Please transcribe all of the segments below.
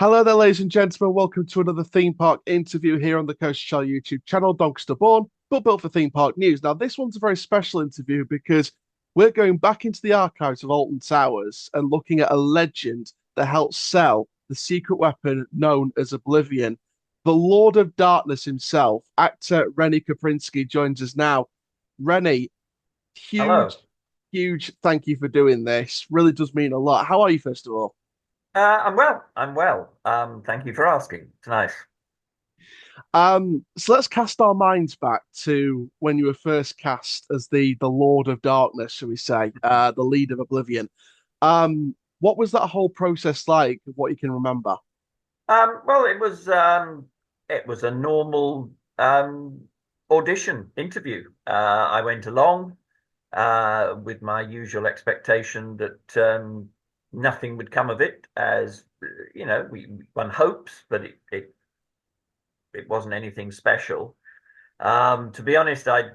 Hello there, ladies and gentlemen. Welcome to another theme park interview here on the Coast Shell YouTube channel. Dogster Born, but built for theme park news. Now, this one's a very special interview because we're going back into the archives of Alton Towers and looking at a legend that helped sell the secret weapon known as Oblivion. The Lord of Darkness himself, actor Renny Kurpinski, joins us now. Renny, huge, Hello. huge thank you for doing this. Really does mean a lot. How are you, first of all? I'm well. I'm well. Thank you for asking. It's nice. So let's cast our minds back to when you were first cast as the Lord of Darkness, shall we say, the lead of Oblivion. What was that whole process like? What you can remember? Well, it was a normal audition interview. I went along with my usual expectation that nothing would come of it, as one hopes, but it wasn't anything special. To be honest, I'd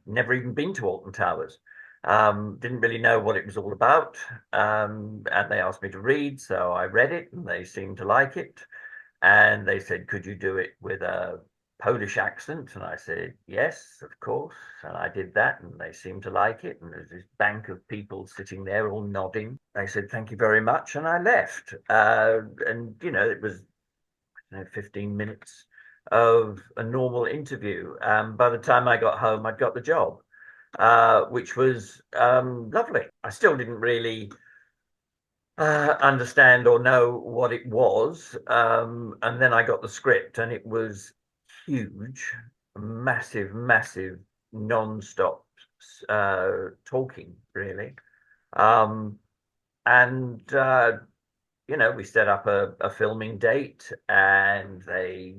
never even been to Alton Towers. Didn't really know what it was all about. And they asked me to read, so I read it, and they seemed to like it. And they said, "Could you do it with a Polish accent?" And I said, "Yes, of course." And I did that, and they seemed to like it. And there's this bank of people sitting there, all nodding. They said, "Thank you very much," and I left. And it was 15 minutes of a normal interview. By the time I got home, I'd got the job, which was lovely. I still didn't really understand or know what it was. And then I got the script, and it was huge, massive, massive, non-stop talking, really. Um, and we set up a filming date, and they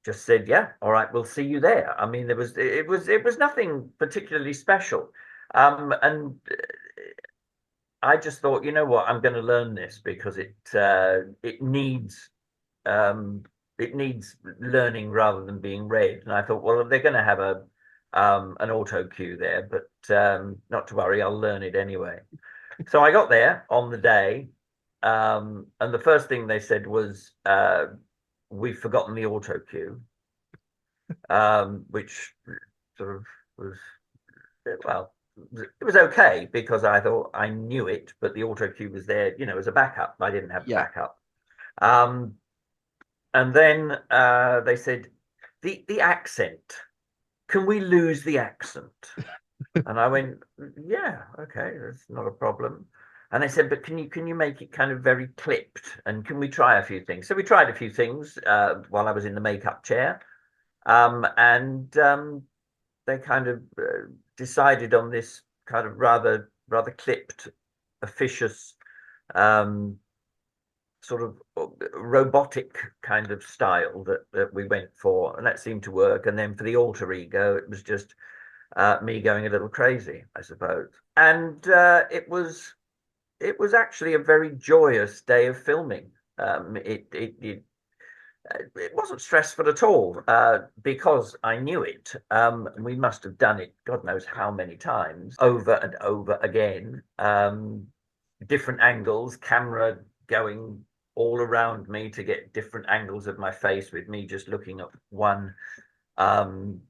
just said, "Yeah, all right, we'll see you there." I mean, it was nothing particularly special, and I just thought, you know what, I'm going to learn this because um, it needs learning rather than being read. And I thought, well, they're going to have a an auto cue there, but not to worry, I'll learn it anyway. So I got there on the day, and the first thing they said was, "We've forgotten the auto cue," which sort of was, well, it was okay because I thought I knew it, but the auto cue was there, as a backup. I didn't have the Yeah. backup. Um, and then they said, "The accent. Can we lose the accent?" And I went, "Yeah, okay, that's not a problem." And they said, "But can you make it kind of very clipped? And can we try a few things?" So we tried a few things while I was in the makeup chair, and they kind of decided on this kind of rather clipped, officious, um, sort of robotic kind of style that we went for, and that seemed to work. And then for the alter ego, it was just me going a little crazy, I suppose. And it was actually a very joyous day of filming. It wasn't stressful at all because I knew it. We must have done it, God knows how many times, over and over again. Different angles, camera going all around me to get different angles of my face, with me just looking um,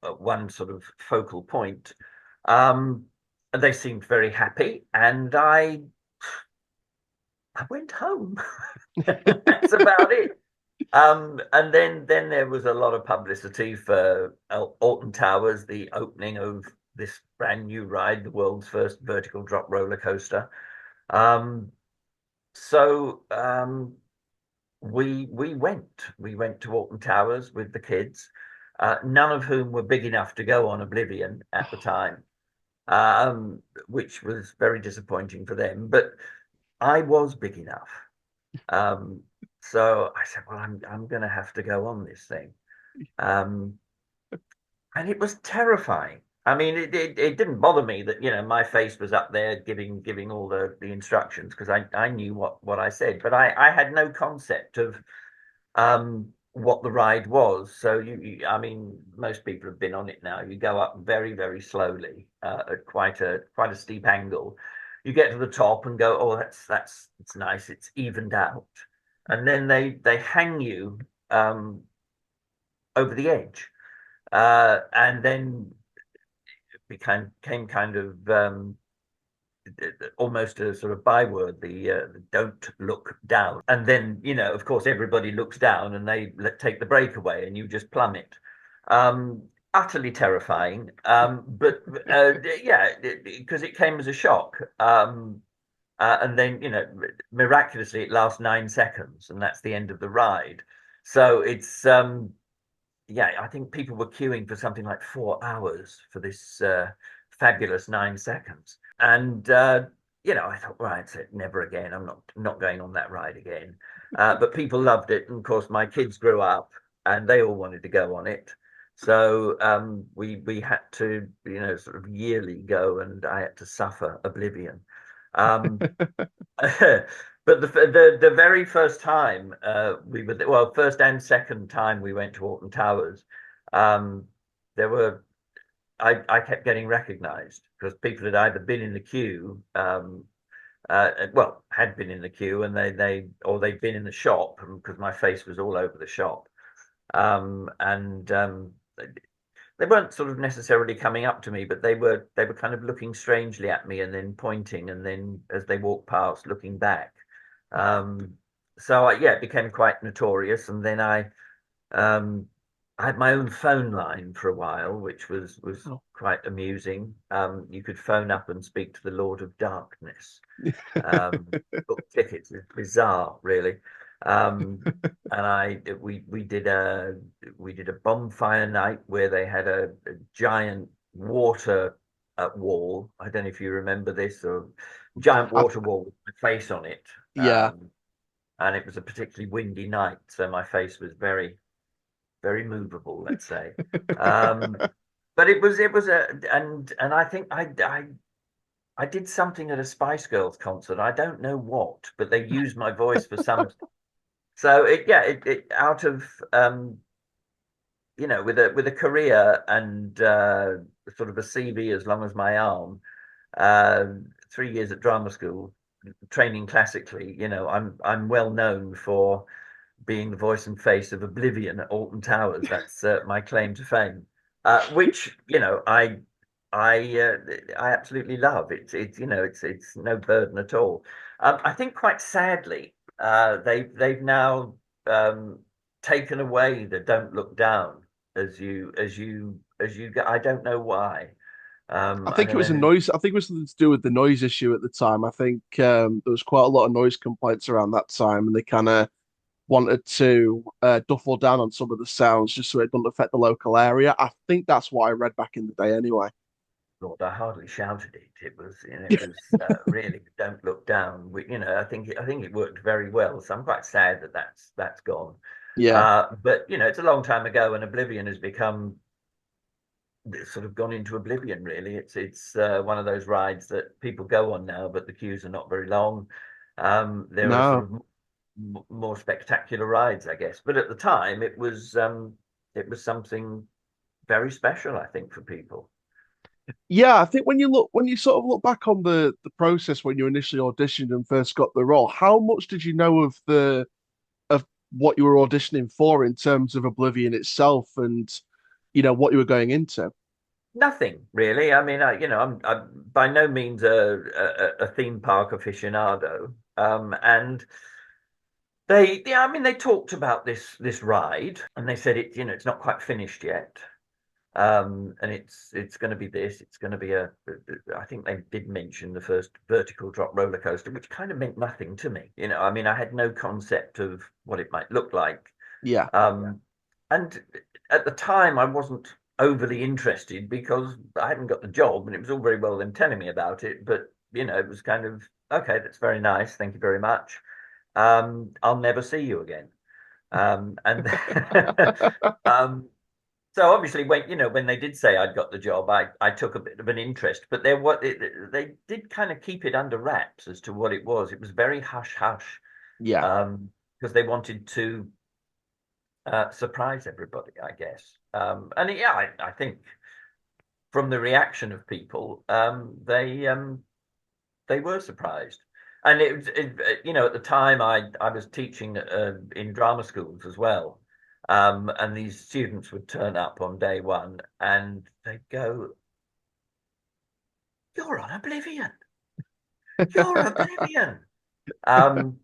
at one sort of focal point. Um, and they seemed very happy, and I went home. That's about it. And then there was a lot of publicity for Alton Towers, the opening of this brand new ride, the world's first vertical drop roller coaster. Um, so we went to Alton Towers with the kids, none of whom were big enough to go on Oblivion at the time, which was very disappointing for them. But I was big enough. Um, so I said, "Well, I'm going to have to go on this thing." Um, and it was terrifying. I mean, it didn't bother me that my face was up there giving all the instructions, because I knew what I said, but I had no concept of what the ride was. So I mean, most people have been on it now. You go up very, very slowly at quite a steep angle. you get to the top and go, oh, that's it's nice, it's evened out, and then they hang you over the edge, and then it became kind of almost a sort of byword, the don't look down. And then, of course, everybody looks down and they take the brake away and you just plummet. Um, Utterly terrifying. But yeah, because it came as a shock. And then, miraculously, it lasts 9 seconds and that's the end of the ride. So it's, yeah, I think people were queuing for something like 4 hours for this fabulous 9 seconds. And I thought, right, so never again. I'm not going on that ride again. But people loved it, and of course, my kids grew up, and they all wanted to go on it. So we had to, sort of yearly go, and I had to suffer Oblivion. Um, But the very first time we were well, first and second time we went to Alton Towers, um, there were I kept getting recognised because people had either been in the queue, well, had been in the queue, and they'd been in the shop because my face was all over the shop, and they weren't sort of necessarily coming up to me, but they were kind of looking strangely at me and then pointing, and then as they walked past, looking back. Um, so yeah, it became quite notorious, and then um, I had my own phone line for a while, which was Oh. quite amusing. You could phone up and speak to the Lord of Darkness. Book tickets. It's bizarre, really. And we did a bonfire night where they had a giant water wall. I don't know if you remember this, or giant I, water wall with my face on it. yeah. And it was a particularly windy night, so my face was very, very movable, let's say. Um, but it was and I think I did something at a Spice Girls concert. I don't know what, but they used my voice for some. So it out of with a career and sort of a CV as long as my arm, uh, 3 years at drama school, training classically. I'm well known for being the voice and face of Oblivion at Alton Towers. That's my claim to fame, which I absolutely love. It's no burden at all. I think quite sadly they've now um, taken away the "Don't Look Down" as you get. I don't know why. I I think it don't was a know. noise. I think it was something to do with the noise issue at the time. I think there was quite a lot of noise complaints around that time, and they kind of wanted to duffel down on some of the sounds just so it doesn't affect the local area. I think that's what I read back in the day, anyway. Lord, I hardly shouted it. It was really "Don't Look Down." I think it worked very well. So I'm quite sad that that's gone. Yeah. But it's a long time ago, and Oblivion has become it's sort of gone into oblivion. Really, it's one of those rides that people go on now, but the queues are not very long. There are sort No. of more spectacular rides, I guess. But at the time, it was something very special, I think, for people. Yeah, I think when you sort of look back on the process when you initially auditioned and first got the role, how much did you know of what you were auditioning for in terms of Oblivion itself and what you were going into? Nothing really. I mean, I'm by no means a theme park aficionado. And I mean, they talked about this ride, and they said it's not quite finished yet. And it's going to be this. It's going to be I think they did mention the first vertical drop roller coaster, which kind of meant nothing to me. I mean, I had no concept of what it might look like. Yeah. And at the time, I wasn't overly interested because I hadn't got the job, and it was all very well them telling me about it. But it was kind of okay. That's very nice. Thank you very much. I'll never see you again. And um, so obviously, when they did say I'd got the job, I took a bit of an interest. But they did kind of keep it under wraps as to what it was. It was very hush hush Yeah. because they wanted to surprise everybody, I guess. And yeah, I think from the reaction of people, they they were surprised. And at the time I was teaching in drama schools as well. And these students would turn up on day one and they'd go, "You're on Oblivion. You're Oblivion." Um,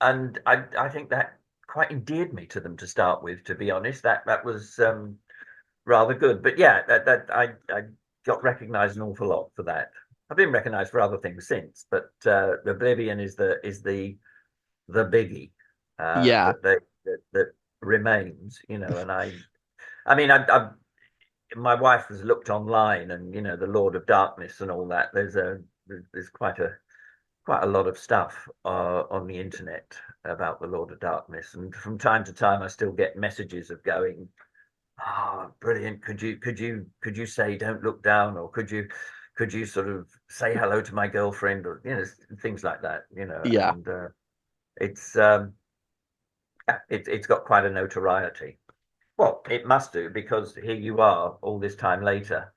and I think that quite endeared me to them to start with, to be honest. That was rather good. But yeah, that I got recognised an awful lot for that. I've been recognised for other things since, but Oblivion is the biggie Yeah, that remains, and I mean, my wife has looked online, and the Lord of Darkness and all that. There's quite a lot of stuff on the internet about the Lord of Darkness, and from time to time, I still get messages of going, "Ah, brilliant! Could you say don't look down, or could you sort of say hello to my girlfriend, or things like that, yeah. and it's yeah, it's got quite a notoriety. Well, it must do because here you are all this time later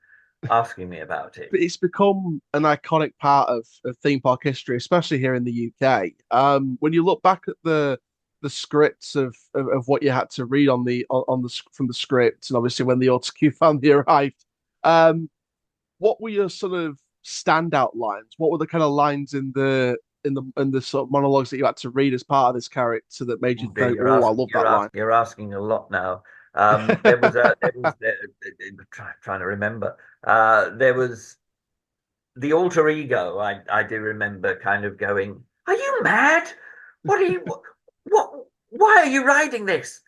asking me about it. But it's become an iconic part of theme park history, especially here in the UK. When you look back at the scripts of what you had to read on the from the scripts, and obviously when the autocue finally arrived, um, what were your sort of standout lines? What were the kind of lines in the sort of monologues that you had to read as part of this character that made you Oh dear, think, "Oh, I love that line"? you're asking a lot now. Trying to remember. There was the alter ego. I do remember kind of going, "Are you mad? What are you? What? Why are you writing this?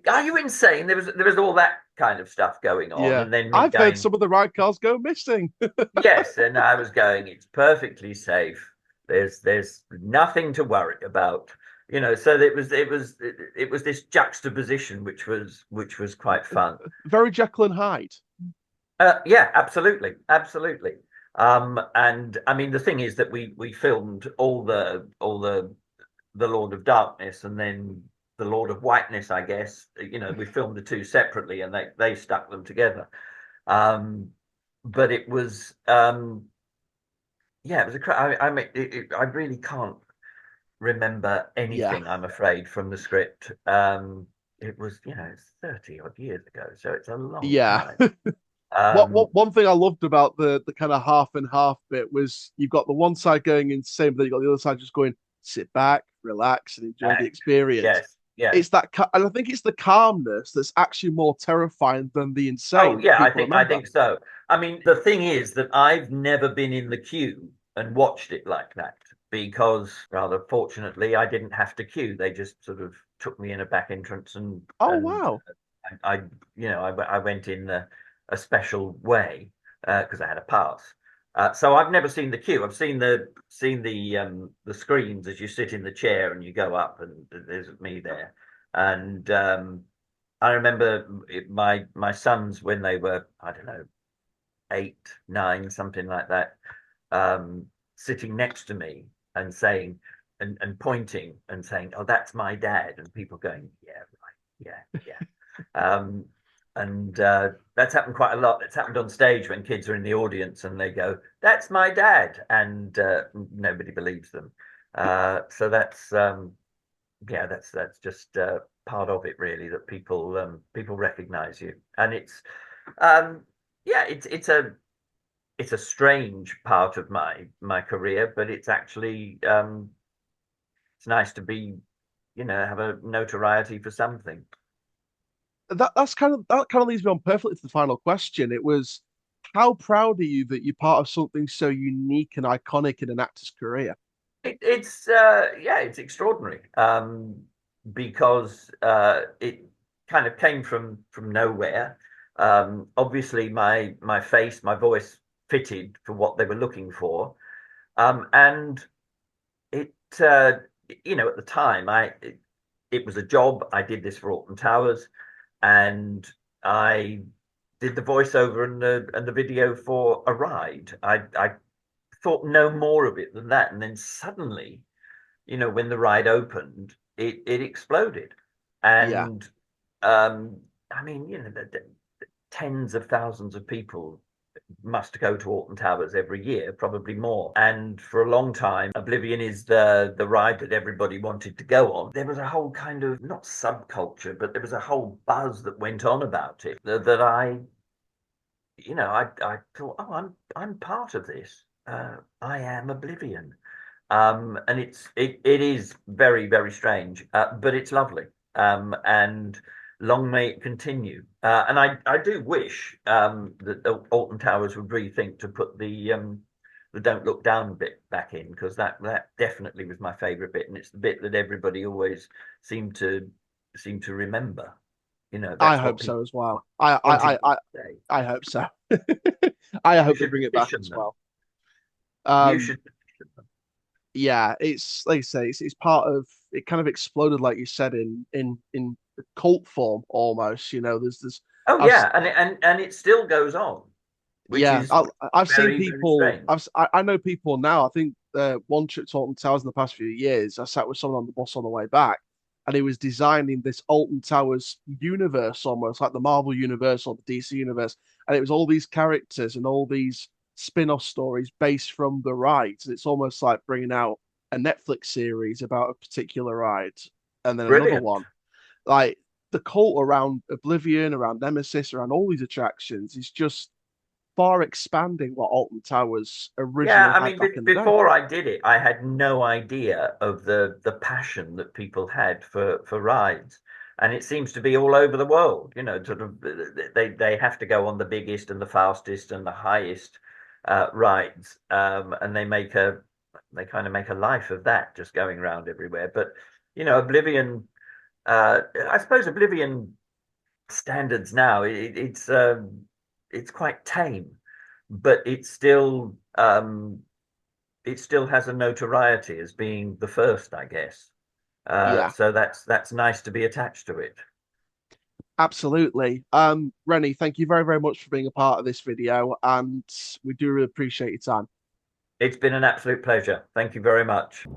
Are you insane?" There was all that kind of stuff going on, Yeah, and then me I've heard going, some of the ride cars go missing. "Yes," and I was going, "It's perfectly safe. There's nothing to worry about." So it was this juxtaposition which was quite fun. Very Jekyll and Hyde. Yeah, absolutely, absolutely. And I mean, the thing is that we filmed all the Lord of Darkness and then the Lord of Whiteness, I guess. We filmed the two separately, and they stuck them together. But it was yeah, it was I really can't remember Yeah, anything, I'm afraid, from the script. It was, it's 30 odd years ago, so it's a long yeah. time. What Um, one thing I loved about the kind of half and half bit was you've got the one side going insane, but then you've got the other side just going sit back, relax, and enjoy the uh, experience. yes, yes. It's and I think it's the calmness that's actually more terrifying than the Oh insane that yeah, I people think I remember. think so. I mean, the thing is that I've never been in the queue and watched it like that because, rather fortunately, I didn't have to queue. They just sort of took me in a back entrance, and Oh and wow, I went in a special way because I had a pass. So I've never seen the queue. I've seen the screens as you sit in the chair and you go up, and there's me there. And I remember my sons when they were, I don't know, 8, 9, something like that, um, sitting next to me and saying and pointing and saying, "Oh, that's my dad," and people going, "Yeah, right, yeah, yeah." Um, and that's happened quite a lot. It's happened on stage when kids are in the audience and they go, "That's my dad," and nobody believes them. So that's yeah, that's just part of it, really, that people recognize you, and um, yeah, it's a strange part of my career, but it's actually it's nice to be, have a notoriety for something. that kind of leads me on perfectly to the final question. It was, how proud are you that you're part of something so unique and iconic in an actor's career? It's yeah, it's extraordinary because it kind of came from nowhere. Obviously, my face, my voice fitted for what they were looking for, and it at the time it was a job. I did this for Alton Towers, and I did the voiceover and the video for a ride. I thought no more of it than that, and then suddenly, when the ride opened, it exploded, Yeah, and um, I mean, the tens of thousands of people must go to Alton Towers every year, probably more. And for a long time, Oblivion is the ride that everybody wanted to go on. There was a whole kind of not subculture, but there was a whole buzz that went on about it that I thought, oh, I'm part of this. I am Oblivion. And it is very, very strange, but it's lovely. And long may it continue. And I do wish that the Alton Towers would rethink to put the Don't Look Down bit back in, because that definitely was my favourite bit, and it's the bit that everybody always seemed to remember. I That's hope what so people as well. I I wanted I to I, say. I hope so. I You hope they should bring it back petition as them. well. You Um, should petition them. yeah, it's like you say, it's part of it. Kind of exploded, like you said, in cult form almost. There's Oh I've yeah, and it still goes on, which yeah, is I've seen very, very people. strange. I know people now. I think one trip to Alton Towers in the past few years, I sat with someone on the bus on the way back, and he was designing this Alton Towers universe, almost like the Marvel universe or the DC universe, and it was all these characters and all these spin-off stories based from the rides. It's almost like bringing out a Netflix series about a particular ride, and then another Brilliant. one. Like the cult around Oblivion, around Nemesis, around all these attractions is just far expanding what Alton Towers Yeah, originally I had mean, back in the day. before I did it, I had no idea of the passion that people had for rides, and it seems to be all over the world. Sort of they have to go on the biggest and the fastest and the highest rides, and they kind of make a life of that, just going around everywhere. But Oblivion, I suppose Oblivion standards now, it's quite tame, but it still has a notoriety as being the first, I guess. Yeah, So that's nice to be attached to it. absolutely. Rennie, thank you very, very much for being a part of this video, and we do really appreciate your time. It's been an absolute pleasure. Thank you very much.